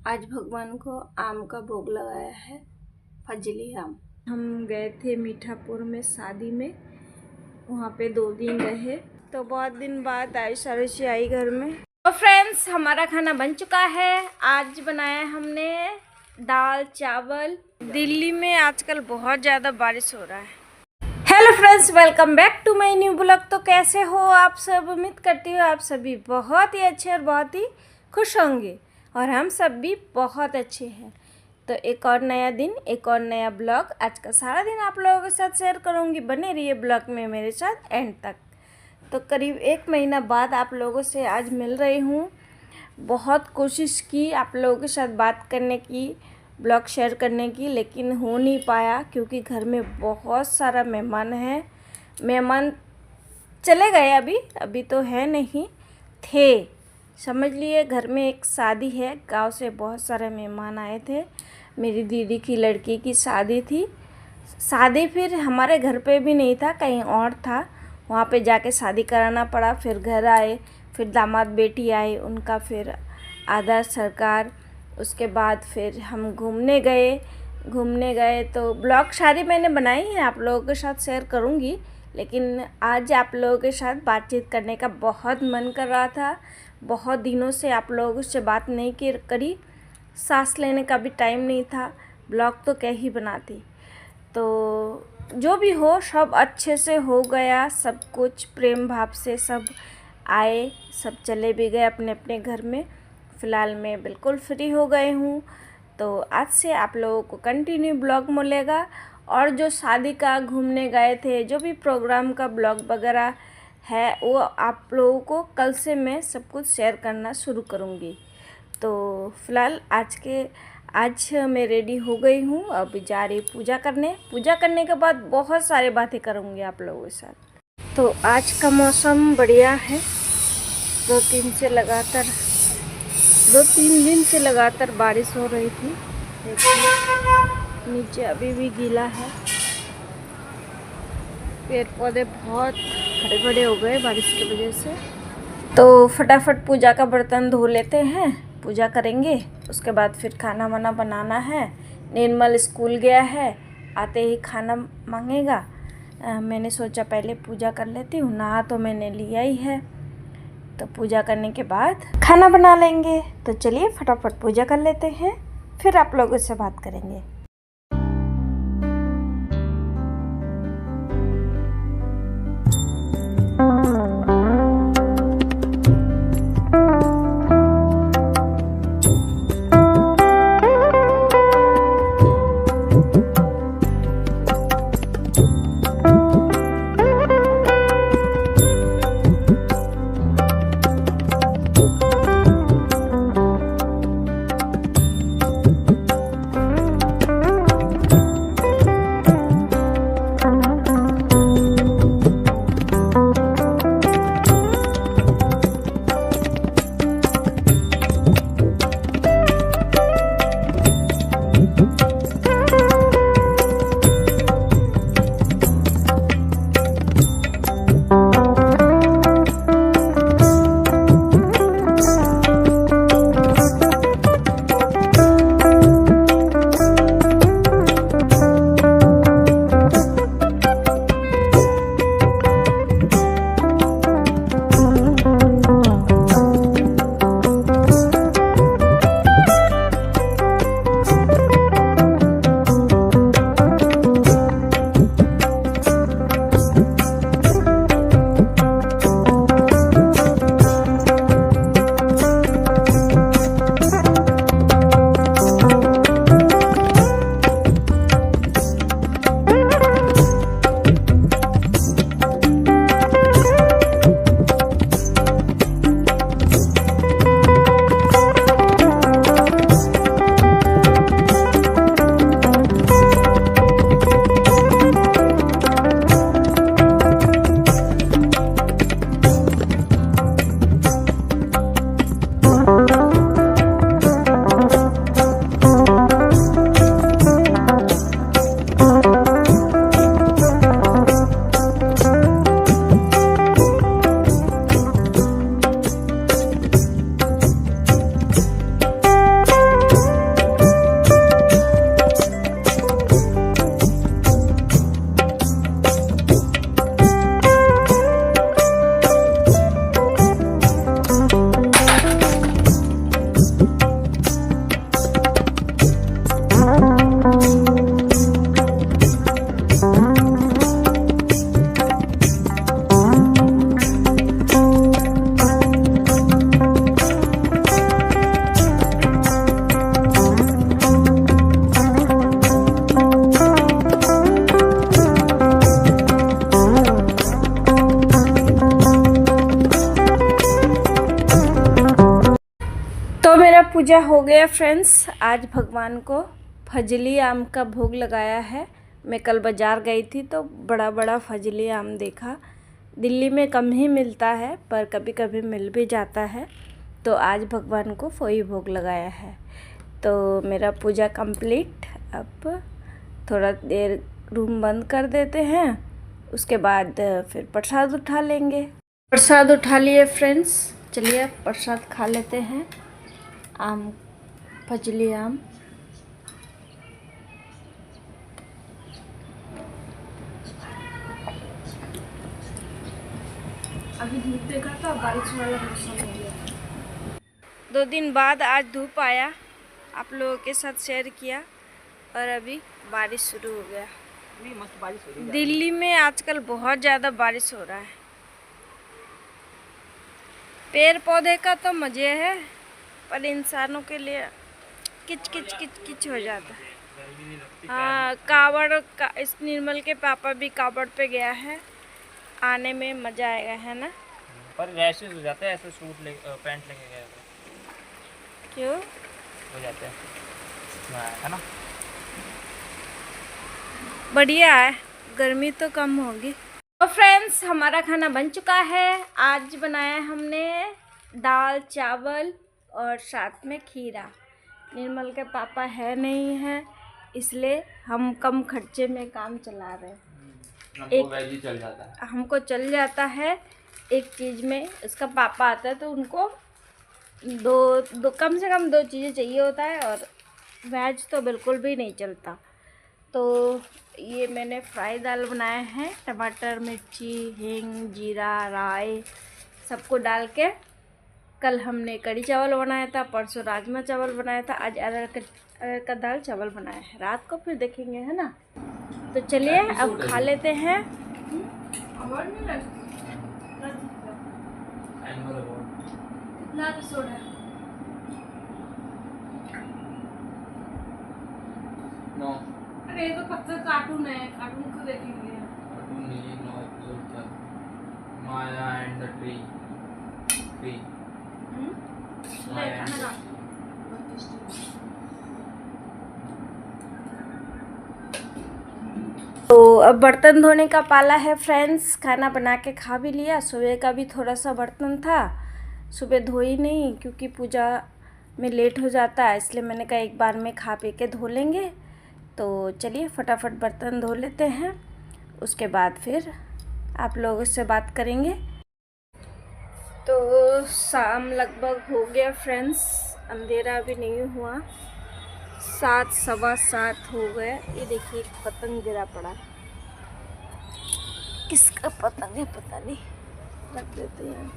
आज भगवान को आम का भोग लगाया है, फजली आम। हम गए थे मीठापुर में शादी में, वहाँ पे 2 दिन रहे, तो बहुत दिन बाद आयशा ऋषि आई घर में। तो फ्रेंड्स, हमारा खाना बन चुका है। आज बनाया हमने दाल चावल। दिल्ली में आजकल बहुत ज़्यादा बारिश हो रहा है। Hello friends, welcome back to my new blog. तो कैसे हो आप सब? उम्मीद करती हूँ आप सभी बहुत ही अच्छे और बहुत ही खुश होंगे, और हम सब भी बहुत अच्छे हैं। तो एक और नया दिन, एक और नया ब्लॉग, आज का सारा दिन आप लोगों के साथ शेयर करूँगी। बने रहिए ब्लॉग में मेरे साथ एंड तक। तो करीब 1 महीना बाद आप लोगों से आज मिल रही हूँ। बहुत कोशिश की आप लोगों के साथ बात करने की, ब्लॉग शेयर करने की, लेकिन हो नहीं पाया क्योंकि घर में बहुत सारा मेहमान है। मेहमान चले गए, अभी तो है नहीं, थे। समझ लिए घर में एक शादी है, गांव से बहुत सारे मेहमान आए थे। मेरी दीदी की लड़की की शादी थी। शादी फिर हमारे घर पे भी नहीं था, कहीं और था। वहाँ पे जाके शादी कराना पड़ा। फिर घर आए, फिर दामाद बेटी आए, उनका फिर आदर सत्कार। उसके बाद फिर हम घूमने गए। तो ब्लॉग सारी मैंने बनाई है, आप लोगों के साथ शेयर करूँगी, लेकिन आज आप लोगों के साथ बातचीत करने का बहुत मन कर रहा था। बहुत दिनों से आप लोगों से बात नहीं करी, सांस लेने का भी टाइम नहीं था, ब्लॉग तो क्या ही बनाती। तो जो भी हो, सब अच्छे से हो गया, सब कुछ प्रेम भाव से सब आए, सब चले भी गए अपने अपने घर में। फ़िलहाल मैं बिल्कुल फ्री हो गई हूँ, तो आज से आप लोगों को कंटिन्यू ब्लॉग मिलेगा। और जो शादी का, घूमने गए थे, जो भी प्रोग्राम का ब्लॉग वगैरह है, वो आप लोगों को कल से मैं सब कुछ शेयर करना शुरू करूँगी। तो फ़िलहाल आज मैं रेडी हो गई हूँ, अब जा रही पूजा करने। पूजा करने के बाद बहुत सारी बातें करूँगी आप लोगों के साथ। तो आज का मौसम बढ़िया है। 2-3 दिन से लगातार बारिश हो रही थी। देखिए नीचे अभी भी गीला है, पेड़ पौधे बहुत हरे भरे हो गए बारिश की वजह से। तो फटाफट पूजा का बर्तन धो लेते हैं, पूजा करेंगे। उसके बाद फिर खाना वाना बनाना है। निर्मल स्कूल गया है, आते ही खाना मांगेगा। मैंने सोचा पहले पूजा कर लेती हूँ, नहा तो मैंने लिया ही है, तो पूजा करने के बाद खाना बना लेंगे। तो चलिए फटाफट पूजा कर लेते हैं, फिर आप लोगों से बात करेंगे। पूजा हो गया फ्रेंड्स। आज भगवान को फजली आम का भोग लगाया है। मैं कल बाज़ार गई थी तो बड़ा बड़ा फजली आम देखा। दिल्ली में कम ही मिलता है पर कभी कभी मिल भी जाता है। तो आज भगवान को वही भोग लगाया है। तो मेरा पूजा कंप्लीट। अब थोड़ा देर रूम बंद कर देते हैं, उसके बाद फिर प्रसाद उठा लेंगे। प्रसाद उठा लिए फ्रेंड्स। चलिए प्रसाद खा लेते हैं। आम, फजली आम। अभी धूप देखा था, बारिश वाला मौसम हो गया। 2 दिन बाद आज धूप आया, आप लोगों के साथ शेयर किया और अभी बारिश शुरू हो गया। मस्त बारिश हो रही है। दिल्ली में आजकल बहुत ज़्यादा बारिश हो रहा है। पेड़ पौधे का तो मज़े है पर इंसानों के लिए किच किच किच किच हो जाता है। हाँ, कावड़ का इस निर्मल के पापा भी कावड़ पे गया है, आने में मज़ा आएगा, है ना। पर रैशेस हो जाते हैं ऐसे सूट पैंट लेके गए तो। क्यों हो जाते हैं, है ना। बढ़िया है, गर्मी तो कम होगी। तो फ्रेंड्स हमारा खाना बन चुका है। आज बनाया हमने दाल चावल और साथ में खीरा। निर्मल के पापा है नहीं है, इसलिए हम कम खर्चे में काम चला रहे हैं। हमको वेज ही चल जाता है। हमको चल जाता है एक चीज़ में। उसका पापा आता है तो उनको दो कम से कम 2 चीज़ें चाहिए होता है और वेज तो बिल्कुल भी नहीं चलता। तो ये मैंने फ्राई दाल बनाया है, टमाटर मिर्ची हींग जीरा राई सबको डाल के। कल हमने कढ़ी चावल बनाया था, परसों राजमा चावल बनाया था, आज अरहर का दाल चावल बनाया है। रात को फिर देखेंगे, है ना। तो चलिए अब खा लेते हैं। अरे ये तो पत्थर कार्टून है, कार्टून को देखेंगे। कार्टून नहीं, 9 एपिसोड था। Maya and the tree. Maya and तो अब बर्तन धोने का पाला है फ्रेंड्स। खाना बना के खा भी लिया, सुबह का भी थोड़ा सा बर्तन था, सुबह धोई नहीं क्योंकि पूजा में लेट हो जाता है, इसलिए मैंने कहा एक बार में खा पी के धो लेंगे। तो चलिए फटाफट बर्तन धो लेते हैं, उसके बाद फिर आप लोगों से बात करेंगे। तो शाम लगभग हो गया फ्रेंड्स, अंधेरा भी नहीं हुआ, 7 सवा 7 हो गए। ये देखिए एक पतंग गिरा पड़ा, किसका पतंग है पता नहीं, रख देते हैं।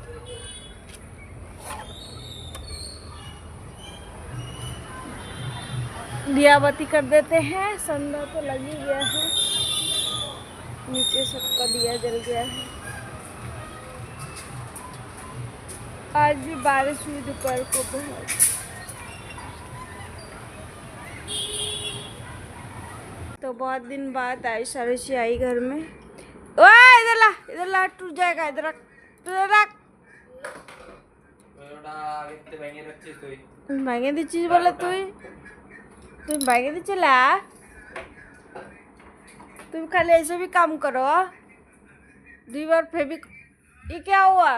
दिया बाती कर देते हैं, संध्या तो लग ही गया है, नीचे सबका दिया जल गया है। आज भी बारिश हुई दोपहर को बहुत। तो बहुत दिन बाद आई सारिशी आई घर में। ओए इधर ला टूट जाएगा, इधर रख, इधर रख। महंगे दी चीज बोला तुम महंगे दी चला। तुम खाली ऐसे भी काम करो। 2 बार फेविक। ये क्या हुआ?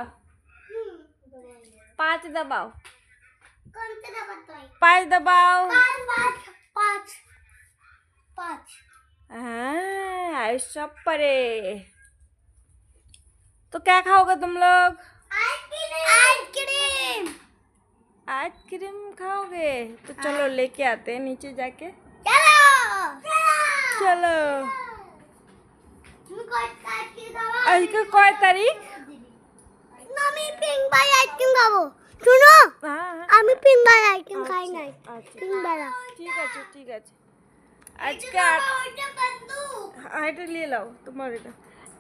5 दबाओ। कौन से दबाता है? 5 दबाओ। 5 हाँ ऐसा परे। तो क्या खाओगे तुम लोग? आइसक्रीम। आइसक्रीम खाओगे? तो चलो लेके आते हैं नीचे जाके। चलो आज का कोई तारीख? मम्मी पिंक वाला आइसक्रीम खाबो। सुनो, আমি পিঙ্ক वाला आइसक्रीम खाई नहीं। पिंक वाला। ठीक है। आज का हाँ এটা ले लाओ तुम्हारे का।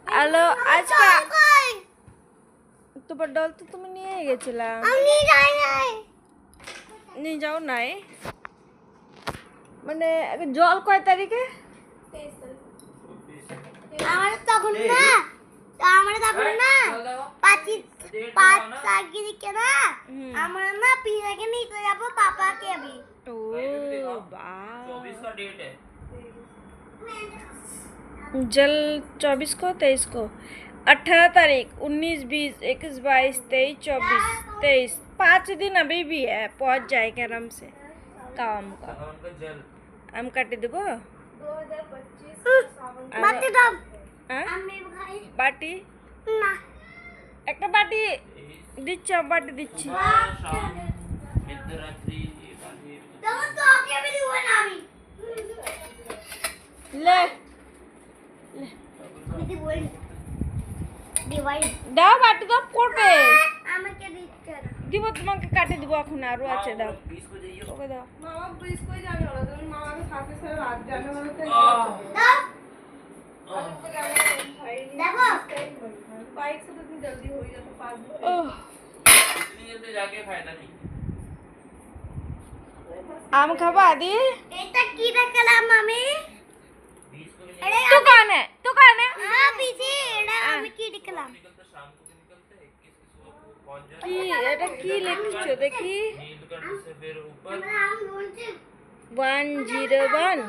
हेलो आज का तो डॉल तो তুমি নিয়ে গেছিলা। আমি যাই নাই। নিয়ে যাও নাই মানে জল কয় তারিখে? আমার তখন না আমরা তারপরে না পাঁচ সাকি দিকে না আমরা না পিনাকে নিতে যাব পাপাকে अभी ओ वाह 24 का डेट है। जल 24 को 23 को 18 तारीख 19 20 21 22 23 24 23 5 दिन अभी भी है पहुंच जाएगा आराम से काम का सावन का जल हम काटे देबो 2025 বাতি দাও हाँ? আমি ভাই बाटी না একটা বাটি দিচ্ছি বাটি দিচ্ছি शाम मध्यरात्रि দাও তো আগে আমি দিব না আমি ले আমি দিব দিবাই দাও বাটি দাও করবে আমাকে দিতে দিব তোমাকে কাটে দিব এখন আরো আছে দাও 20 को जाइए। ওকে দাও মামা ব্রিজ করে যাবে ওরা তুমি মামাকে সাথে সাথে রাত জানে বলে তো দাও দেখো बाइक से तो इतनी जल्दी हो ही जाता 5 मिनट ओह, इतनी जल्दी जाके फायदा नहीं। आम खाबा दी এটা কি দেখালাম আমি 20 को भी नहीं আরে तू कौन है না পিছে এটা আমি কি দেখালাম निकलते, शाम को भी निकलते, 21 की सुबह को पहुंच जाते। কি এটা কি লিখছো দেখি नीलकंठ से फिर ऊपर নাম বলছি 101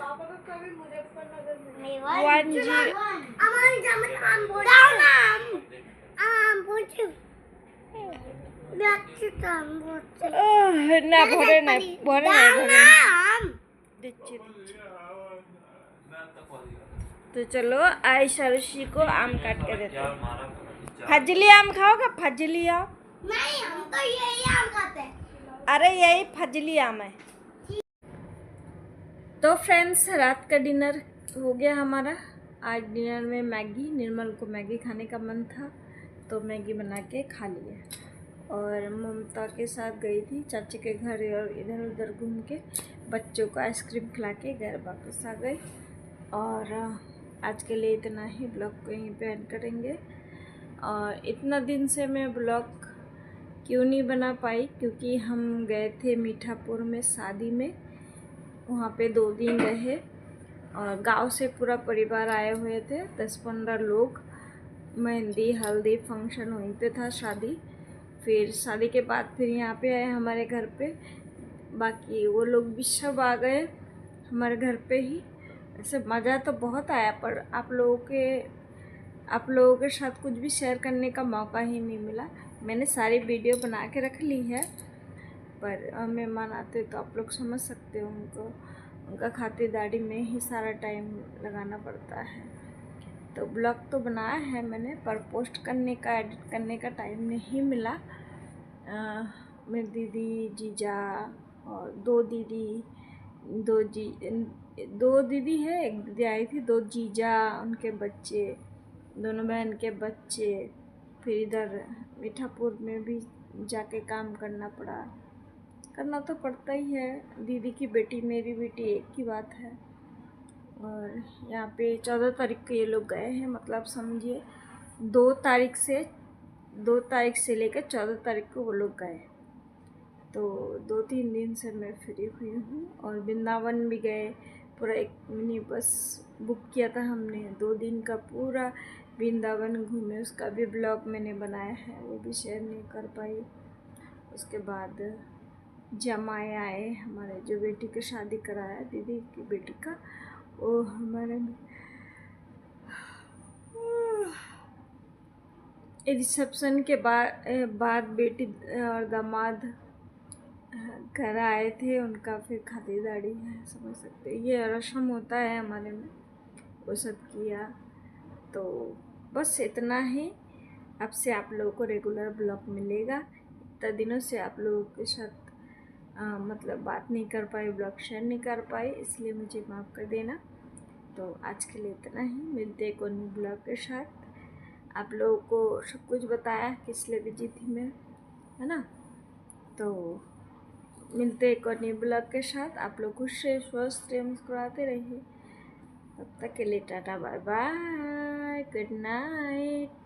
पापा का कभी मुजफ्फरनगर में 10 আমার জামার নাম বল দাও নাম বলছি দেখছি তো আমি বলছি না ভরে নাই ভরে নাই ভরে নাই। নাম দিচ্ছি দিচ্ছি। मैं अब तक पहुंच गया। तो चलो आयशा ऋषि को आम काट के देते यार हैं। मारा फजली आम खाओगे फजली आम नहीं हम तो यही आम खाते हैं अरे यही फजली आम है। तो फ्रेंड्स रात का डिनर हो गया हमारा। आज डिनर में मैगी, निर्मल को मैगी खाने का मन था तो मैगी बना के खा लिया और ममता के साथ गई थी चाची के घर और इधर उधर घूम के बच्चों को आइसक्रीम खिला के घर वापस आ गए। और आज के लिए इतना ही, ब्लॉग को यहीं पे एंड करेंगे। और इतना दिन से मैं ब्लॉग क्यों नहीं बना पाई क्योंकि हम गए थे मीठापुर में शादी में, वहाँ पे 2 दिन रहे और गांव से पूरा परिवार आए हुए थे 10-15 लोग। मेहंदी हल्दी फंक्शन वहीं पे था, शादी। फिर शादी के बाद फिर यहाँ पे आए हमारे घर पे, बाकी वो लोग भी सब आ गए हमारे घर पे ही। ऐसे मज़ा तो बहुत आया पर आप लोगों के साथ कुछ भी शेयर करने का मौका ही नहीं मिला। मैंने सारी वीडियो बना के रख ली है पर मेहमान आते तो आप लोग समझ सकते हो उनका खातिरदारी में ही सारा टाइम लगाना पड़ता है। तो ब्लॉग तो बनाया है मैंने पर पोस्ट करने का एडिट करने का टाइम नहीं मिला। मेरी दीदी जीजा और 2 दीदी है, एक दीदी आई थी, 2 जीजा उनके बच्चे, दोनों बहन के बच्चे, फिर इधर मीठापुर में भी जाके काम करना पड़ा। करना तो पड़ता ही है, दीदी की बेटी मेरी बेटी एक ही बात है। और यहाँ पे 14 तारीख को ये लोग गए हैं, मतलब समझिए 2 तारीख से लेकर 14 तारीख को वो लोग गए। तो 2-3 दिन से मैं फ्री हुई हूँ और वृंदावन भी गए, पूरा एक मिनी बस बुक किया था हमने, 2 दिन का पूरा वृंदावन घूमे, उसका भी ब्लॉग मैंने बनाया है, वो भी शेयर नहीं कर पाई। उसके बाद जमाई आए हमारे, जो बेटी की शादी कराया दीदी की बेटी का, वो हमारे रिसेप्शन के बाद बेटी और दामाद घर आए थे, उनका फिर खातिरदारी है, समझ सकते हैं, ये रस्म होता है हमारे में, वो सब किया। तो बस इतना ही, अब से आप लोगों को रेगुलर ब्लॉग मिलेगा। इतना दिनों से आप लोगों के साथ मतलब बात नहीं कर पाई, ब्लॉग शेयर नहीं कर पाई, इसलिए मुझे माफ़ कर देना। तो आज के लिए इतना ही, मिलते एक और न्यू ब्लॉग के साथ। आप लोगों को सब कुछ बताया किस लिए बिजी थी मैं, है ना। तो मिलते एक और न्यू ब्लॉग के साथ। आप लोग खुश से स्वस्थ रहिए, मुस्कुराते रहिए। तब तक के लिए tata bye bye, good night.